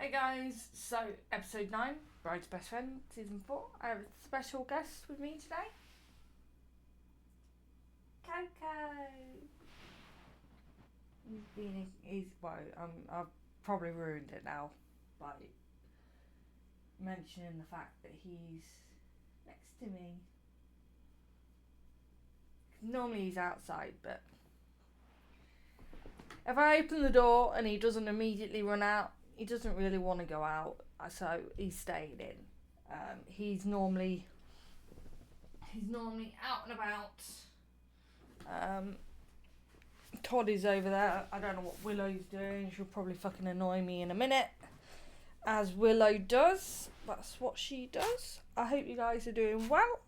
Hey guys, so episode 9, Bride's Best Friend, season 4. I have a special guest with me today. Coco. I've probably ruined it now by mentioning the fact that he's next to me. Normally he's outside, but if I open the door and he doesn't immediately run out, he doesn't really want to go out, so he's staying in. He's normally out and about. Todd is over there. I don't know what Willow's doing. She'll probably fucking annoy me in a minute, as Willow does. That's what she does. I hope you guys are doing well.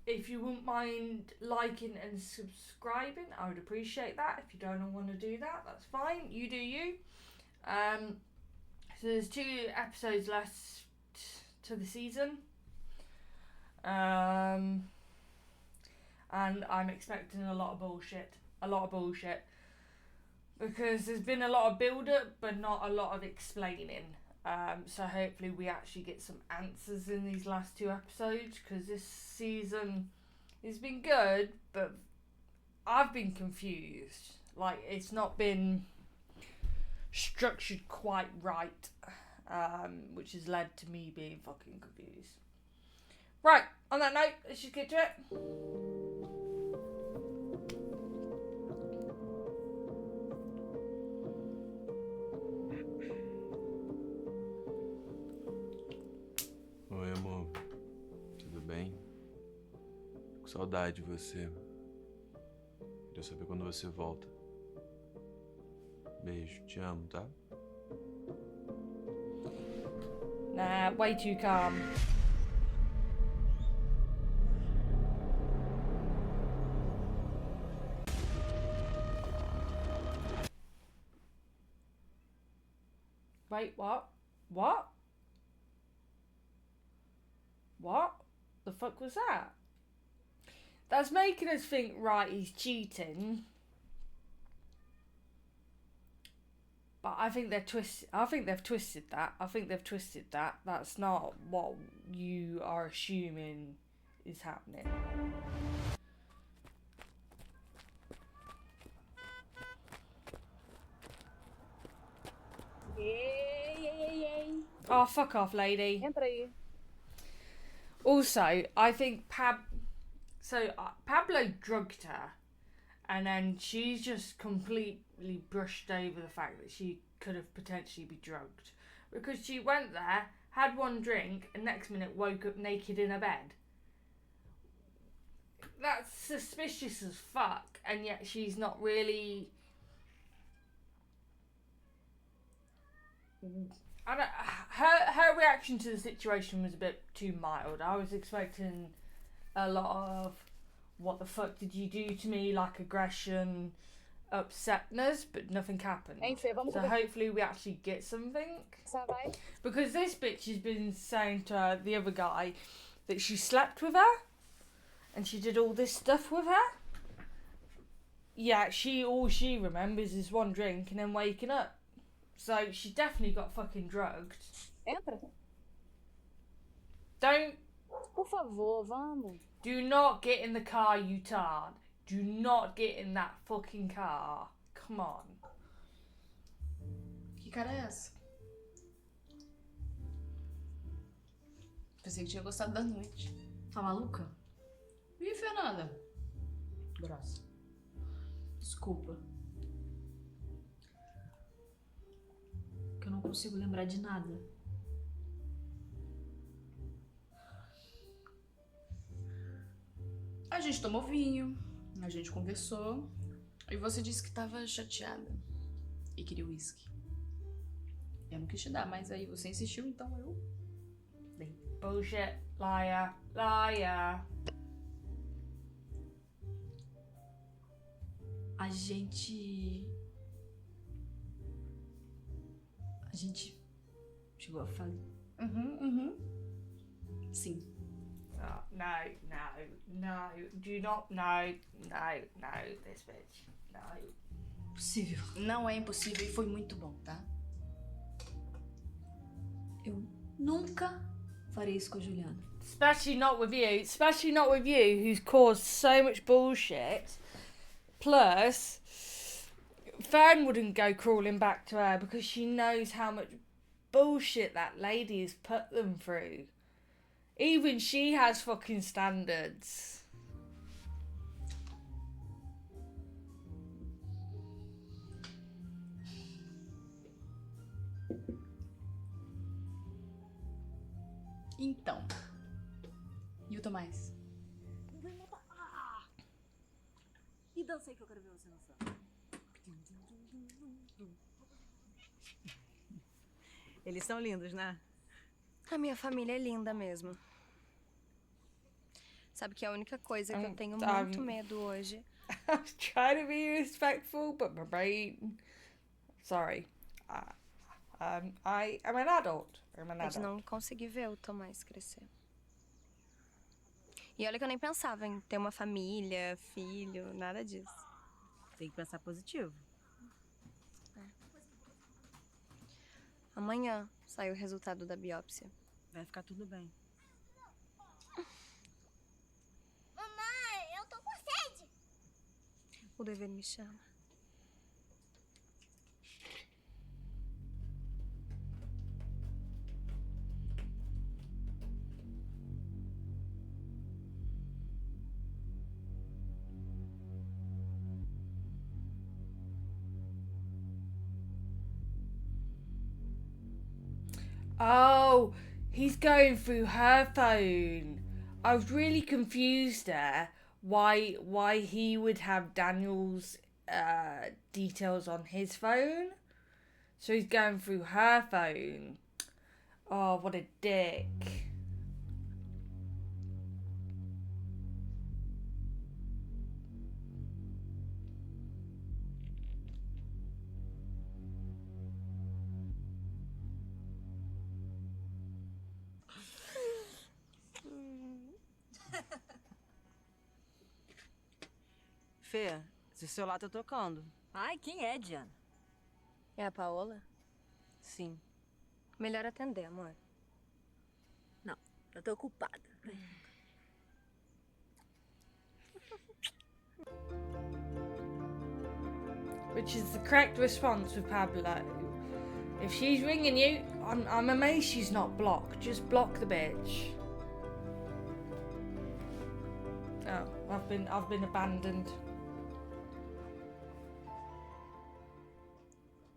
If you wouldn't mind liking and subscribing, I would appreciate that. If you don't want to do that, that's fine. You do you. So there's 2 episodes left to the season. And I'm expecting a lot of bullshit. Because there's been a lot of build-up, but not a lot of explaining. So hopefully we actually get some answers in these last 2 episodes, because this season has been good, but I've been confused. Like, it's not been structured quite right, which has led to me being fucking confused. Right, on that note, let's just get to it. Oi, amor. Tudo bem? Tô com saudade de você. Queria saber quando você volta. Beijo, te amo, tá? Nah, way too calm. Wait, what? What? What the fuck was that? That's making us think, right, he's cheating. But I think they've twisted that. That's not what you are assuming is happening. Ei. Oh, fuck off, lady. Entra aí. Also, I think Pablo drugged her, and then she's just completely brushed over the fact that she could have potentially been drugged, because she went there, had 1 drink, and next minute woke up naked in her bed. That's suspicious as fuck, and yet she's not really. Her reaction to the situation was a bit too mild. I was expecting a lot of "what the fuck did you do to me?" like aggression, upsetness, but nothing happened. Hein, Fê, vamos So hopefully we actually get something. conversar, vai? Because this bitch has been saying to the other guy that she slept with her and she did all this stuff with her. Yeah, all she remembers is 1 drink and then waking up. So she definitely got fucking drugged. Entra. Don't. Por favor, vamos. Do not get in the car, you tard. Do not get in that fucking car. Come on. Que cara é essa? Pensei que tinha gostado da noite. Tá maluca? Ih, Fernanda. Grossa. Desculpa. Que eu não consigo lembrar de nada. A gente tomou vinho, a gente conversou, e você disse que tava chateada e queria uísque. Eu não quis te dar, mas aí você insistiu, então eu dei. Bullshit. Liar. Liar. A gente chegou a falar. Sim. Oh, no. Do not. No. This bitch. No. Possível. Não é impossível e foi muito bom, tá? Eu nunca farei isso com a Juliana. Especially not with you. Especially not with you, who's caused so much bullshit. Plus, Fern wouldn't go crawling back to her because she knows how much bullshit that lady has put them through. Even she has fucking standards. Então. E o Tomás? E dança aí que eu quero ver você dançar. Eles são lindos, né? A minha família é linda mesmo. Sabe que a única coisa que eu tenho muito medo hoje... I'm trying to be respectful, but my brain... Sorry. I am an adult. I'm an é de adult. não conseguir ver o Tomás crescer. E olha que eu nem pensava em ter uma família, filho, nada disso. Tem que pensar positivo. Amanhã sai o resultado da biópsia. Vai ficar tudo bem. Mamãe, eu tô com sede. O dever me chama. Oh, he's going through her phone. I was really confused there. Why he would have Daniel's details on his phone? So he's going through her phone. Oh, what a dick. Fê, seu celular tá tocando. Ai, quem é, Diana? É a Paola? Sim. Melhor atender, amor. Não, eu tô ocupada. Which is the correct response with Pablo. If she's ringing you, I'm amazed she's not blocked. Just block the bitch. Oh, I've been abandoned.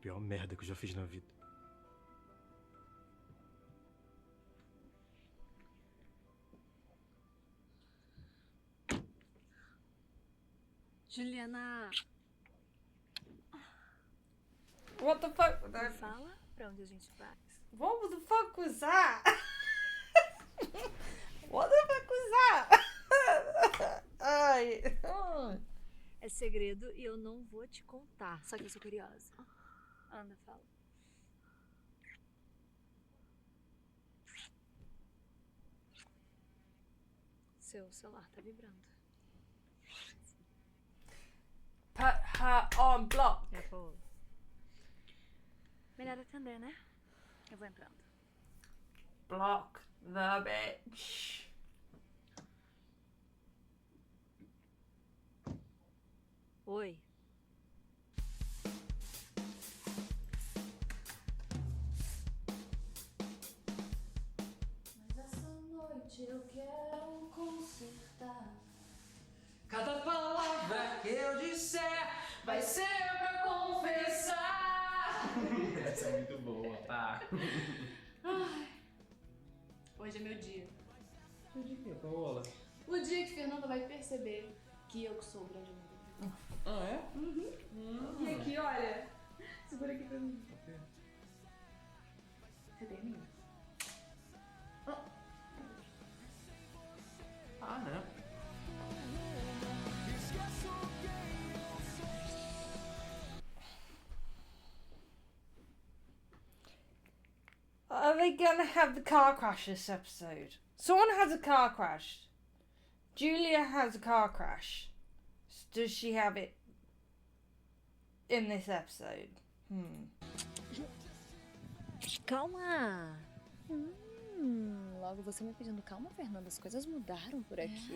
Pior merda que eu já fiz na vida. Juliana, What the fuck? me fala pra onde a gente vai. What the fuck was that? What the fuck was that? Ai. É segredo e eu não vou te contar. Só que eu sou curiosa. Anda, fala. Seu celular tá vibrando. Put her on block. É, pô. Melhor atender, né? Eu vou entrando. Block the bitch. Oi. Mas essa noite eu quero consertar. Cada palavra que eu disser vai ser pra confessar. Essa é muito boa, tá? Hoje é meu dia. Seu dia que, Paola? O dia que Fernanda vai perceber que eu que sou o grande amigo. Ah, é? E aqui, olha. Segura aqui pra mim. Você termina? Ah, né? Are they gonna have the car crash this episode? Someone has a car crash. Julia has a car crash. Does she have it in this episode? Calma. Logo você me pedindo calma, Fernanda. As coisas mudaram por aqui.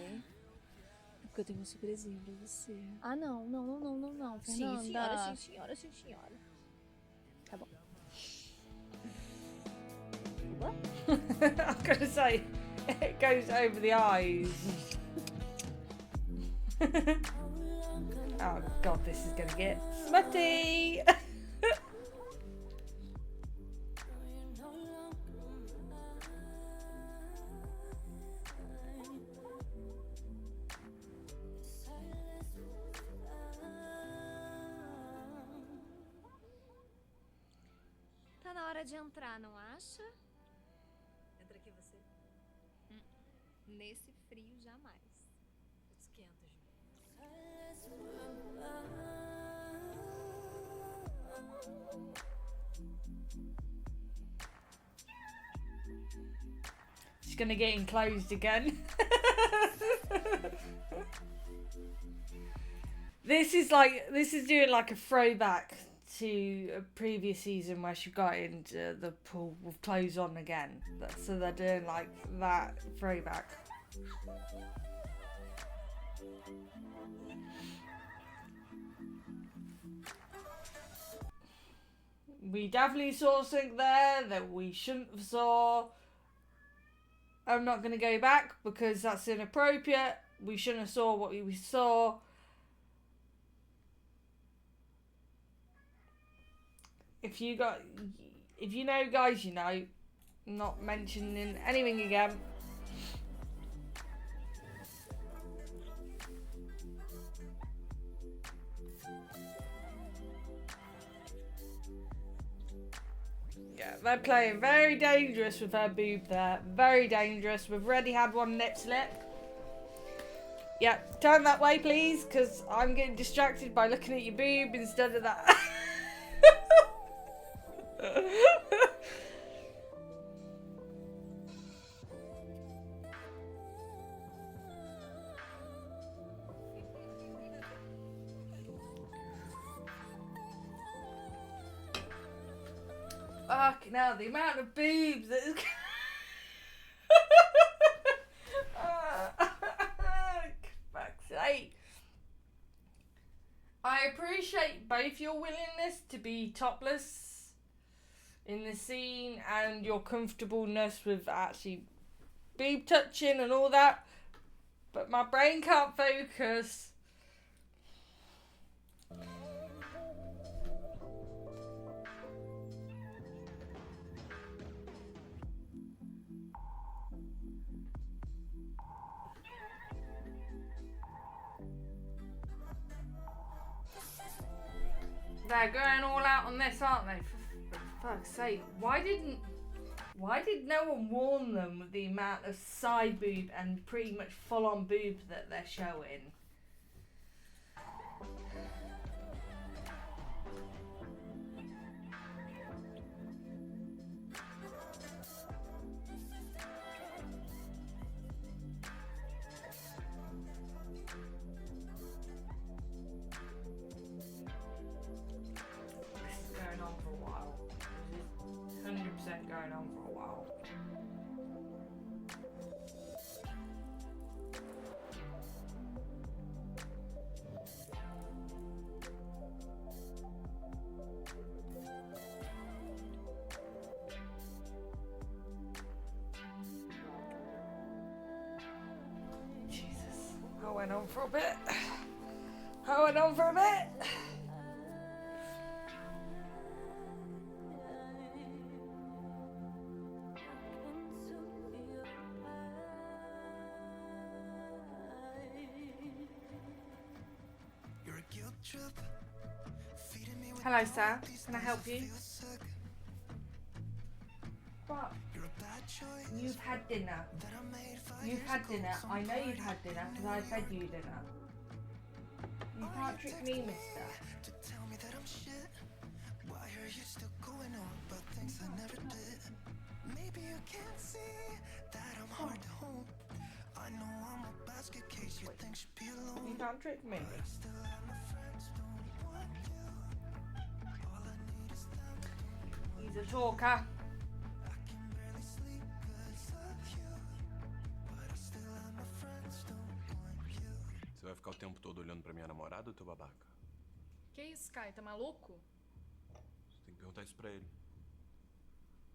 É porque eu tenho uma surpresinha pra você. Ah, não, Fernanda. Sim, senhora, sim, senhora. Tá bom. I'm gonna say it goes over the eyes. Oh god, this is gonna get smutty. Tá na hora de entrar, não acha? Entra aqui você. Nesse frio, jamais. Esquenta, Ju. She's gonna get enclosed again. This is doing like a throwback to a previous season where she got into the pool with clothes on again. So they're doing like that throwback. We definitely saw something there that we shouldn't have saw. I'm not going to go back because that's inappropriate. We shouldn't have saw what we saw. If you know, guys, you know. Not mentioning anything again. Yeah, they're playing very dangerous with her boob there. Very dangerous. We've already had one nip slip. Yeah, turn that way, please, because I'm getting distracted by looking at your boob instead of that. Fucking hell, the amount of boobs that is... Fuck's sake. I appreciate both your willingness to be topless in the scene and your comfortableness with actually boob touching and all that, but my brain can't focus. They're going all out on this, aren't they? For fuck's sake. Why did no one warn them with the amount of side boob and pretty much full on boob that they're showing? Going on for a while. Jesus, I went on for a bit. Hello, sir. Can I help you? But you've had dinner. You've had dinner. I know you've had dinner because I fed you dinner. You can't trick me, mister. You can't trick me. He's a talker. Você vai ficar o tempo todo olhando pra minha namorada ou teu babaca? Que isso, Kai? Tá maluco? Você tem que perguntar isso pra ele.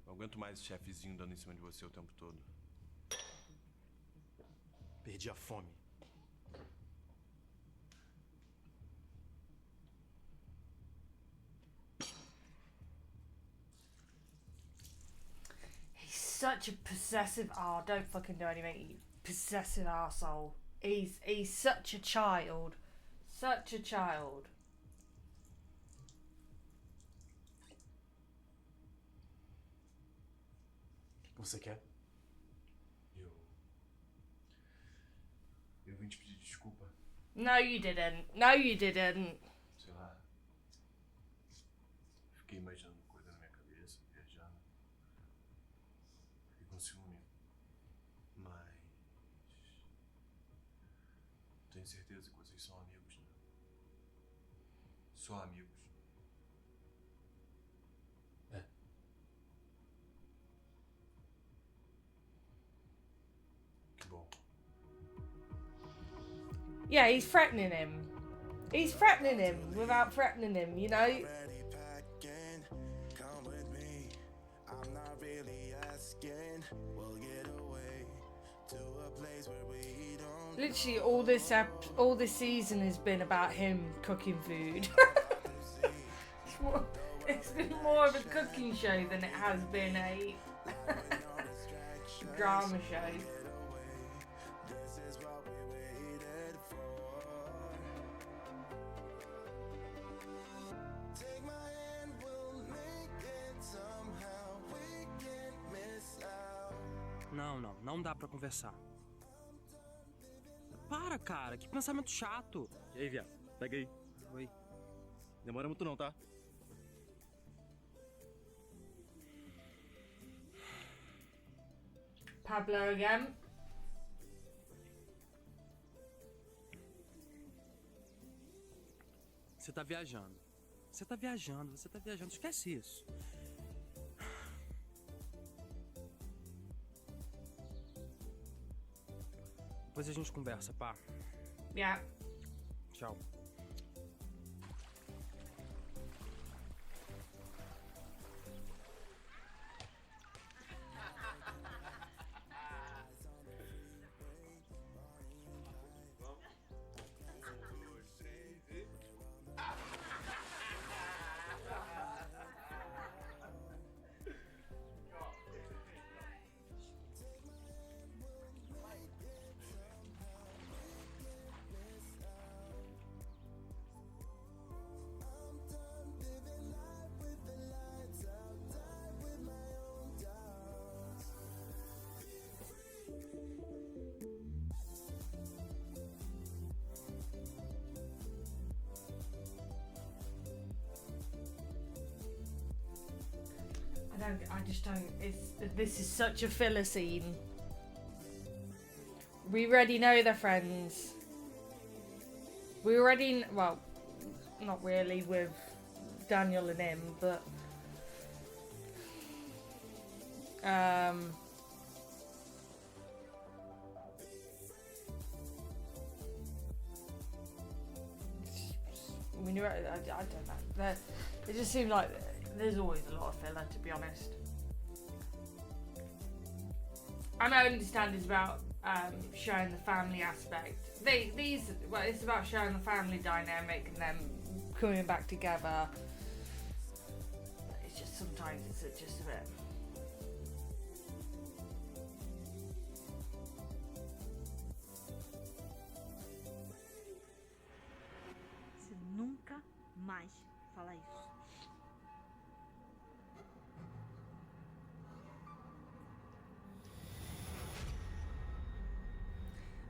Não aguento mais esse chefezinho dando em cima de você o tempo todo. Perdi a fome. He's such a possessive. Oh, don't fucking do anything, you possessive arsehole. He's such a child. Such a child. O que você quer? Eu vim te pedir desculpa. No, you didn't. No, you didn't. Sei lá. Fiquei imaginando coisa na minha cabeça, viajando. Fiquei com ciúme. Mas... tenho certeza que vocês são amigos, né? Só amigos. É. Que bom. Yeah, he's threatening him. He's threatening him without threatening him, you know? Literally, all this season has been about him cooking food. It's been more of a cooking show than it has been a drama show. Não dá pra conversar. Para, cara, que pensamento chato. E aí, viado? Pega aí. Oi. Demora muito não, tá? Pablo again. Você tá viajando. Você tá viajando. Esquece isso. Depois a gente conversa, pá. Yeah. Tchau. I just don't. This is such a filler scene. We already know they're friends. We already, well, not really with Daniel and him, but we knew. I don't know. It just seemed like there's always a lot of filler, to be honest. And I understand it's about showing the family aspect. It's about showing the family dynamic and them coming back together. It's just sometimes it's just a bit. Você nunca mais fala isso.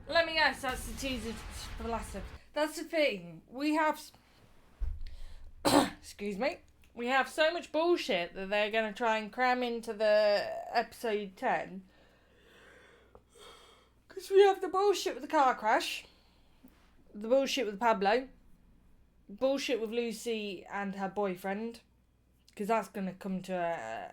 Let me guess, that's the teaser for the last episode. That's the thing. We have... excuse me. We have so much bullshit that they're going to try and cram into the episode 10. Because we have the bullshit with the car crash. The bullshit with Pablo. Bullshit with Lucy and her boyfriend. Because that's going to come to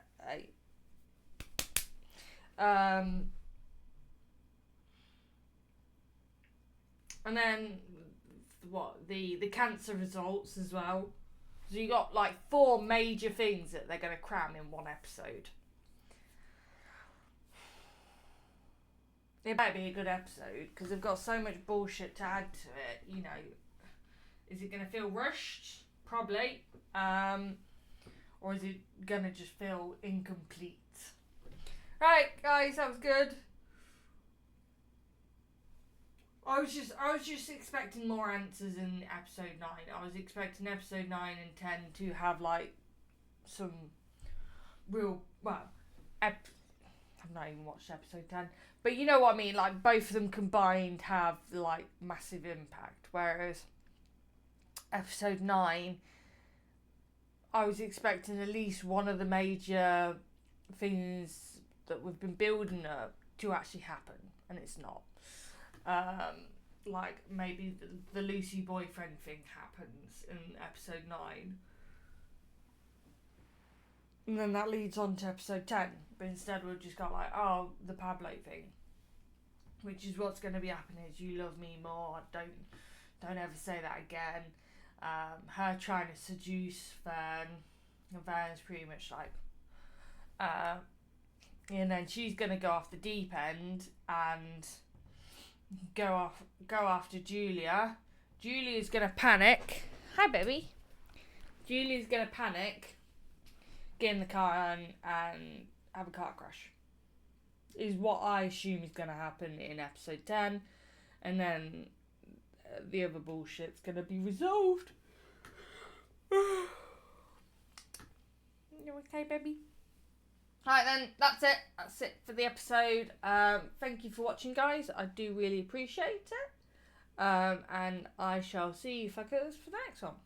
and then the cancer results as well. So you got like 4 major things that they're going to cram in one episode. It might be a good episode because they've got so much bullshit to add to it. You know, is it going to feel rushed? Probably. Or is it going to just feel incomplete? Right, guys, that was good. I was just expecting more answers in episode 9. I was expecting episode 9 and 10 to have like some real I've not even watched episode 10, but you know what I mean. Like both of them combined have like massive impact, whereas episode 9, I was expecting at least one of the major things that we've been building up to actually happen, and it's not. Like maybe the Lucy boyfriend thing happens in episode 9, and then that leads on to episode 10. But instead we've just got like, oh, the Pablo thing, which is what's going to be happening. Is you love me more? Don't ever say that again. Her trying to seduce Fern, and Fern's pretty much like, and then she's going to go off the deep end and go after Julia. Julia's gonna panic. Hi, baby. Julia's gonna panic, get in the car and have a car crash. Is what I assume is gonna happen in episode 10, and then the other bullshit's gonna be resolved. You okay, baby? Alright then, that's it. That's it for the episode. Thank you for watching, guys. I do really appreciate it. And I shall see you fuckers for the next one.